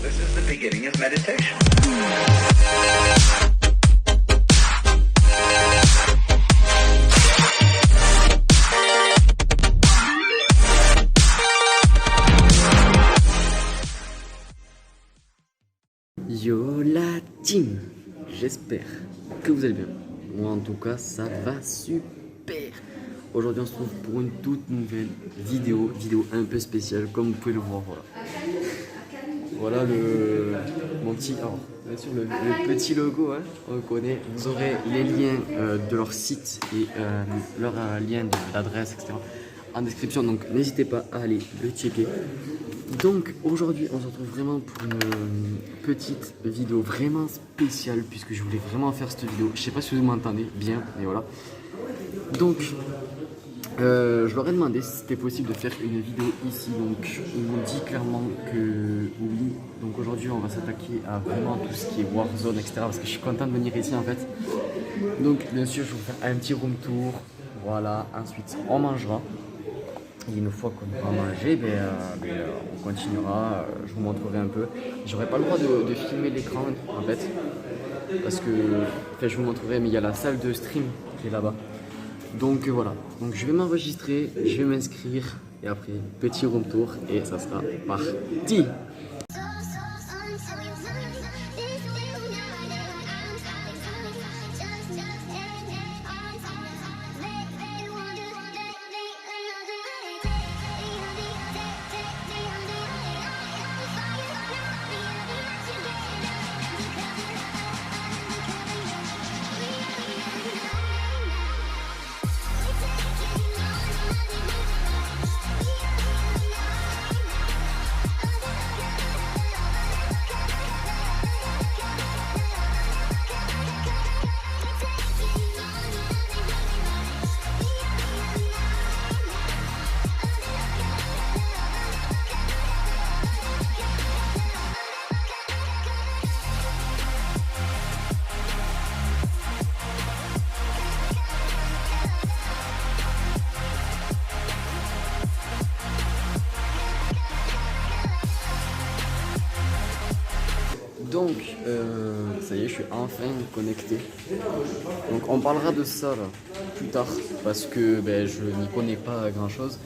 This is the beginning of meditation. Yo la team, j'espère que vous allez bien. Moi en tout cas ça va super. Aujourd'hui on se trouve pour une toute nouvelle vidéo un peu spéciale comme vous pouvez le voir. Voilà mon petit, alors bien sûr le petit logo, hein, on le connaît. Vous aurez les liens de leur site et leur lien d'adresse, etc. en description, donc n'hésitez pas à aller le checker. Donc aujourd'hui on se retrouve vraiment pour une petite vidéo vraiment spéciale puisque je voulais vraiment faire cette vidéo. Je sais pas si vous m'entendez bien, mais voilà. Donc je leur ai demandé si c'était possible de faire une vidéo ici, donc ils m'ont dit clairement que oui. Donc aujourd'hui on va s'attaquer à vraiment tout ce qui est Warzone, etc. parce que je suis content de venir ici en fait. Donc bien sûr je vais vous faire un petit room tour, voilà, ensuite on mangera. Et une fois qu'on aura mangé, on continuera, je vous montrerai un peu. J'aurai pas le droit de filmer l'écran en fait, parce que je vous montrerai, mais il y a la salle de stream qui est là-bas. Donc voilà, donc je vais m'enregistrer, je vais m'inscrire, et après petit room tour, et ça sera parti. Donc, ça y est, je suis enfin connecté. Donc, on parlera de ça là, plus tard parce que je n'y connais pas grand chose.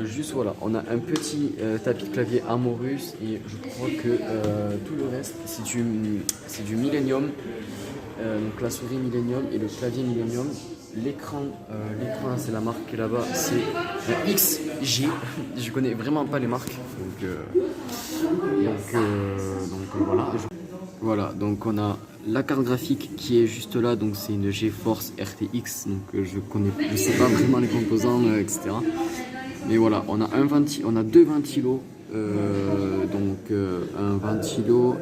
Juste voilà, on a un petit tapis de clavier Amorus et je crois que tout le reste c'est du Millennium. Donc, la souris Millennium et le clavier Millennium. L'écran c'est la marque qui est là-bas, c'est un XG. Je connais vraiment pas les marques. Donc voilà. Voilà, donc on a la carte graphique qui est juste là, donc c'est une GeForce RTX, donc je sais pas vraiment les composants, etc. Mais voilà, on a deux ventilos, un ventilo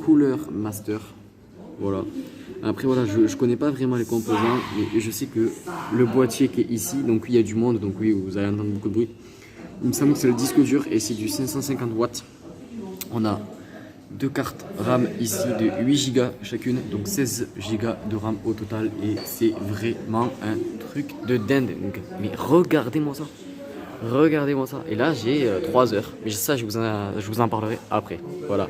Cooler Master, voilà. Après voilà, je connais pas vraiment les composants, mais je sais que le boîtier qui est ici, donc il y a du monde, donc oui, vous allez entendre beaucoup de bruit. Il me semble que c'est le disque dur et c'est du 550 watts. On a deux cartes RAM ici de 8 Go chacune, donc 16 Go de RAM au total, et c'est vraiment un truc de dingue. Donc, mais regardez-moi ça, et là j'ai 3 heures, mais ça je vous en parlerai après. Voilà,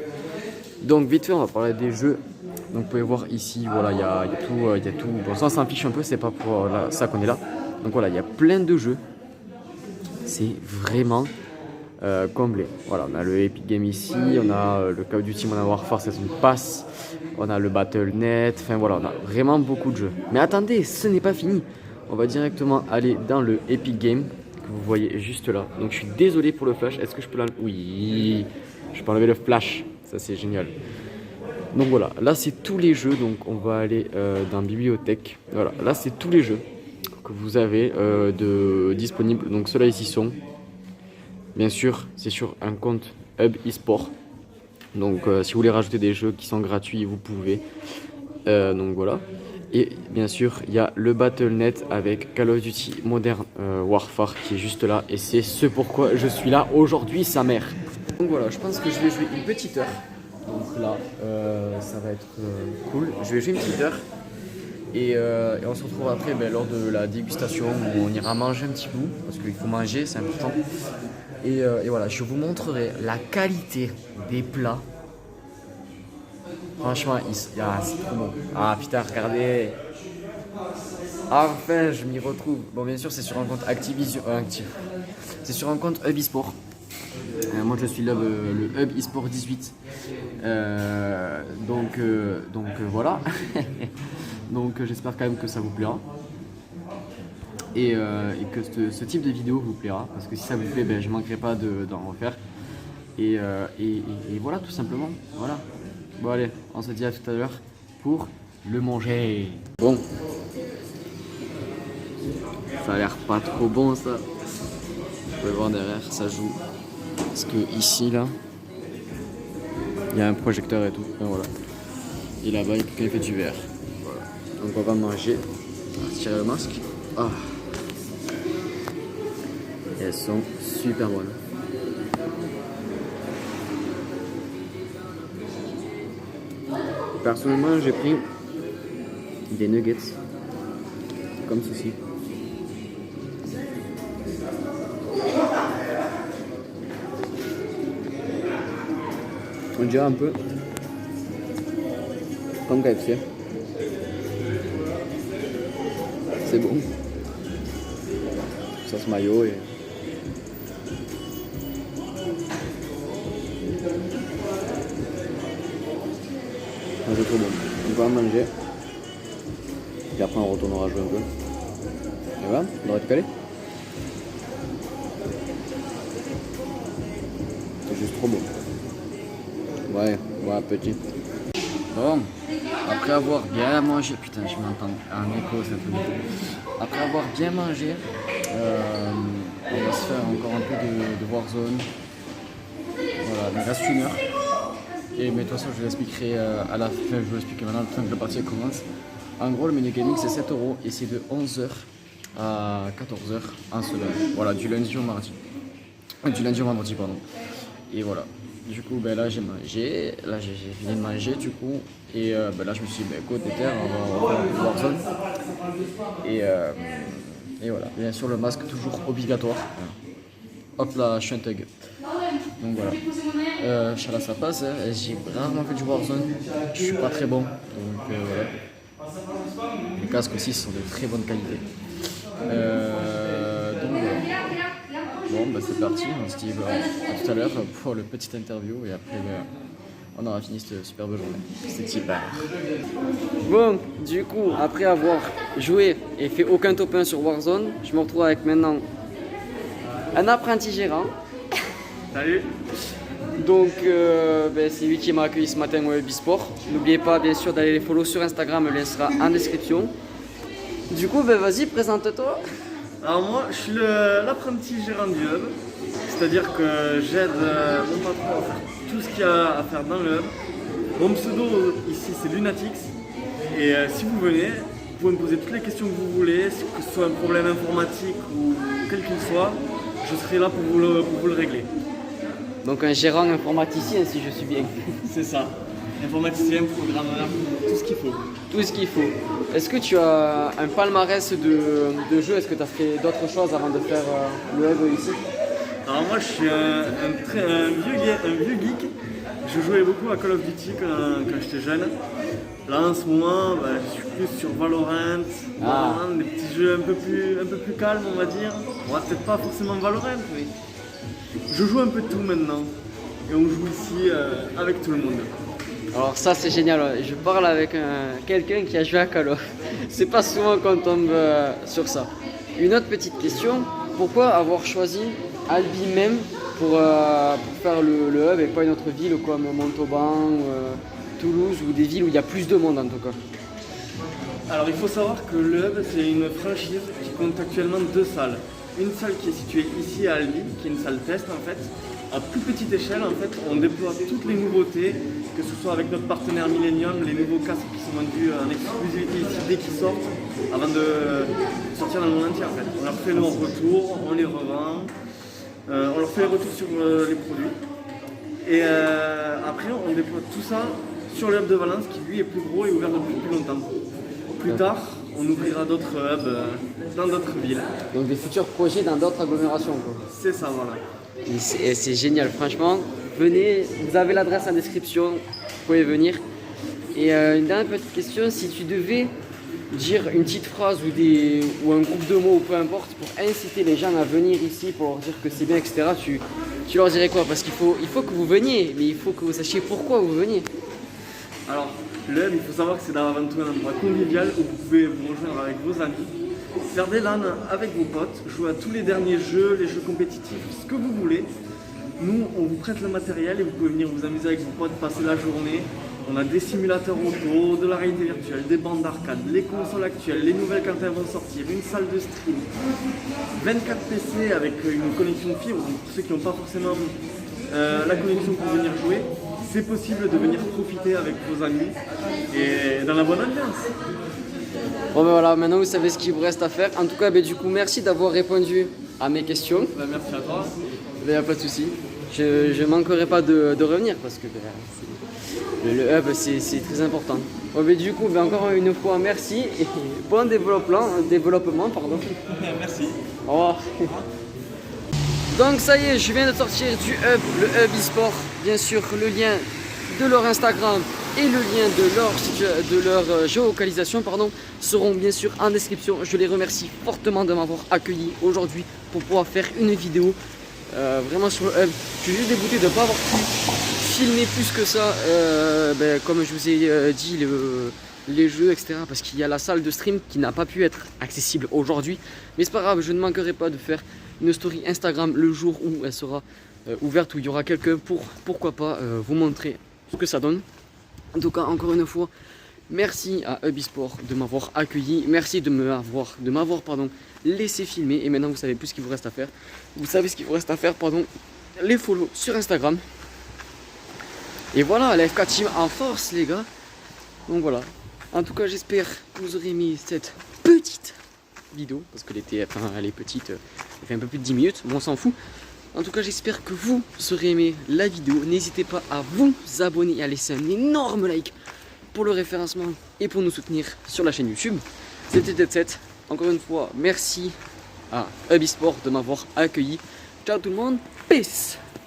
donc vite fait on va parler des jeux. Donc vous pouvez voir ici, voilà, il y a tout. Bon, ça on s'en fiche un peu, c'est pas pour ça qu'on est là. Donc voilà, il y a plein de jeux, c'est vraiment comblé. Voilà, on a le Epic Game ici, on a le Call of Duty Modern Warfare Season Pass, on a le Battle.net, enfin voilà, on a vraiment beaucoup de jeux. Mais attendez, ce n'est pas fini. On va directement aller dans le Epic Game que vous voyez juste là. Donc je suis désolé pour le flash, est-ce que je peux l'enlever? Oui, je peux enlever le flash, ça c'est génial. Donc voilà, là c'est tous les jeux, donc on va aller dans bibliothèque. Voilà, là c'est tous les jeux que vous avez disponibles. Donc ceux-là ici sont, bien sûr, c'est sur un compte Hub eSport. Donc si vous voulez rajouter des jeux qui sont gratuits, vous pouvez. Donc voilà. Et bien sûr, il y a le Battle.net avec Call of Duty Modern Warfare qui est juste là. Et c'est ce pourquoi je suis là aujourd'hui, sa mère. Donc voilà, je pense que je vais jouer une petite heure. Donc là, ça va être cool. Je vais jouer une petite heure. Et on se retrouve après lors de la dégustation où on ira manger un petit bout. Parce qu'il faut manger, c'est important. Et voilà, je vous montrerai la qualité des plats Franchement, c'est trop bon. Ah putain, regardez. Ah, enfin, je m'y retrouve. Bon, bien sûr, c'est sur un compte Activision. C'est sur un compte Hub eSport. Moi, je suis le Hub eSport 18. Donc voilà. Donc, j'espère quand même que ça vous plaira. Et que ce type de vidéo vous plaira. Parce que si ça vous plaît, ben, je ne manquerai pas d'en refaire. Et voilà, tout simplement. Voilà. Bon, allez, on se dit à tout à l'heure pour le manger. Bon. Ça a l'air pas trop bon, ça. Vous pouvez voir derrière, ça joue. Parce que ici, là, il y a un projecteur et tout. Et voilà. Et là-bas, il y a quelqu'un qui fait du verre. Voilà. Donc on va manger. On va retirer le masque. Ah. Et elles sont super bonnes. Personnellement, j'ai pris des nuggets comme ceci. On dirait un peu comme KFC. C'est bon. Sauce mayo et... c'est trop bon. On va manger. Et après on retournera jouer un peu. Et voilà, on aurait pu caler. C'est juste trop beau. Ouais, petit. Bon, après avoir bien mangé, putain, je m'entends un écho, ça fait beaucoup. Après avoir bien mangé, on va se faire encore un peu de Warzone. Voilà, il reste 1 heure. Mais de toute façon, je vous l'expliquerai à la fin, je vous l'expliquerai maintenant, le temps que la partie commence. En gros, le menu gaming c'est 7 € et c'est de 11h à 14h en semaine. Voilà, du lundi au mardi. Du lundi au vendredi, pardon. Et voilà. Du coup, ben là j'ai mangé, là j'ai fini de manger du coup, et ben là je me suis dit, ben écoute, on va faire du Warzone. Et voilà, bien sûr le masque toujours obligatoire. Hop là, je suis un thug. Donc voilà, Inch'Allah ça passe, hein. J'ai rarement fait du Warzone, je suis pas très bon, donc voilà. Les casques aussi sont de très bonne qualité. Donc voilà. Bon, bah c'est parti, on se dit à tout à l'heure pour le petit interview et après on aura fini cette superbe journée. C'est super. Bon, du coup, après avoir joué et fait aucun top 1 sur Warzone, je me retrouve avec maintenant un apprenti gérant. Salut. Donc c'est lui qui m'a accueilli ce matin au Hub eSport. N'oubliez pas bien sûr d'aller les follow sur Instagram, le lien sera en description. Du coup, vas-y, présente-toi. Alors moi, je suis l'apprenti gérant du hub, c'est-à-dire que j'aide mon patron à faire tout ce qu'il y a à faire dans le hub. Mon pseudo ici c'est Lunatix, et si vous venez, vous pouvez me poser toutes les questions que vous voulez, que ce soit un problème informatique ou quel qu'il soit, je serai là pour vous le régler. Donc un gérant informaticien si je suis bien. C'est ça, informaticien, programmeur, tout ce qu'il faut. Tout ce qu'il faut. Est-ce que tu as un palmarès de jeux? Est-ce que tu as fait d'autres choses avant de faire le hub ici? Alors moi je suis un vieux geek. Je jouais beaucoup à Call of Duty quand j'étais jeune. Là en ce moment je suis plus sur Valorant, des petits jeux un peu plus calmes on va dire. Bon, peut-être pas forcément Valorant mais je joue un peu de tout maintenant. Et on joue ici avec tout le monde. Alors ça c'est génial, je parle avec quelqu'un qui a joué à Call of. C'est pas souvent qu'on tombe sur ça. Une autre petite question, pourquoi avoir choisi Albi même pour faire le hub et pas une autre ville comme Montauban, Toulouse ou des villes où il y a plus de monde en tout cas? Alors il faut savoir que le hub c'est une franchise qui compte actuellement 2 salles. Une salle qui est située ici à Albi, qui est une salle test en fait. À plus petite échelle, en fait, on déploie toutes les nouveautés, que ce soit avec notre partenaire Millennium, les nouveaux casques qui sont vendus en exclusivité ici dès qu'ils sortent, avant de sortir dans le monde entier en fait. On leur fait nos retours, on les revend, on leur fait les retours sur les produits. Et après, on déploie tout ça sur le hub de Valence qui lui est plus gros et ouvert depuis plus longtemps. Plus tard, on ouvrira d'autres hubs dans d'autres villes. Donc des futurs projets dans d'autres agglomérations quoi. C'est ça, voilà. Et c'est génial, franchement. Venez, vous avez l'adresse en description, vous pouvez venir. Et une dernière petite question, si tu devais dire une petite phrase ou un groupe de mots ou peu importe pour inciter les gens à venir ici, pour leur dire que c'est bien, etc., tu leur dirais quoi? Parce qu'il faut que vous veniez, mais il faut que vous sachiez pourquoi vous veniez. Alors, le hub, il faut savoir que c'est avant tout un endroit convivial où vous pouvez vous rejoindre avec vos amis, faire des LAN avec vos potes, jouer à tous les derniers jeux, les jeux compétitifs, ce que vous voulez. Nous, on vous prête le matériel et vous pouvez venir vous amuser avec vos potes, passer la journée. On a des simulateurs auto, de la réalité virtuelle, des bandes d'arcade, les consoles actuelles, les nouvelles quand elles vont sortir, une salle de stream, 24 PC avec une connexion fibre, donc pour ceux qui n'ont pas forcément la connexion pour venir jouer, c'est possible de venir profiter avec vos amis et dans la bonne ambiance. Bon ben voilà, maintenant vous savez ce qu'il vous reste à faire. En tout cas, ben, du coup, merci d'avoir répondu à mes questions. Ben, merci à toi. Il n'y a pas de souci. Je ne manquerai pas de revenir parce que le hub c'est très important. Bon, ben, du coup, ben, encore une fois, merci et bon développement. Pardon. Merci. Au revoir. Donc ça y est, je viens de sortir du hub, le hub e-sport. Bien sûr, le lien de leur Instagram et le lien de leur géolocalisation seront bien sûr en description. Je les remercie fortement de m'avoir accueilli aujourd'hui pour pouvoir faire une vidéo vraiment sur le hub. Je suis juste dégoûté de ne pas avoir pu filmer plus que ça, comme je vous ai dit, les jeux, etc. Parce qu'il y a la salle de stream qui n'a pas pu être accessible aujourd'hui. Mais c'est pas grave, je ne manquerai pas de faire une story Instagram le jour où elle sera ouverte, où il y aura quelqu'un pour, pourquoi pas, vous montrer ce que ça donne. En tout cas, encore une fois, merci à Hub eSport de m'avoir accueilli. Merci de m'avoir laissé filmer. Et maintenant, vous savez plus ce qu'il vous reste à faire. Vous savez ce qu'il vous reste à faire, les follow sur Instagram. Et voilà, la FK Team en force, les gars. Donc voilà. En tout cas, j'espère que vous aurez aimé cette petite vidéo. Parce que elle est petite, elle fait un peu plus de 10 minutes. Mais on s'en fout. En tout cas, j'espère que vous aurez aimé la vidéo. N'hésitez pas à vous abonner et à laisser un énorme like pour le référencement et pour nous soutenir sur la chaîne YouTube. C'était Dead7. Encore une fois, merci à Hub eSport de m'avoir accueilli. Ciao tout le monde, peace!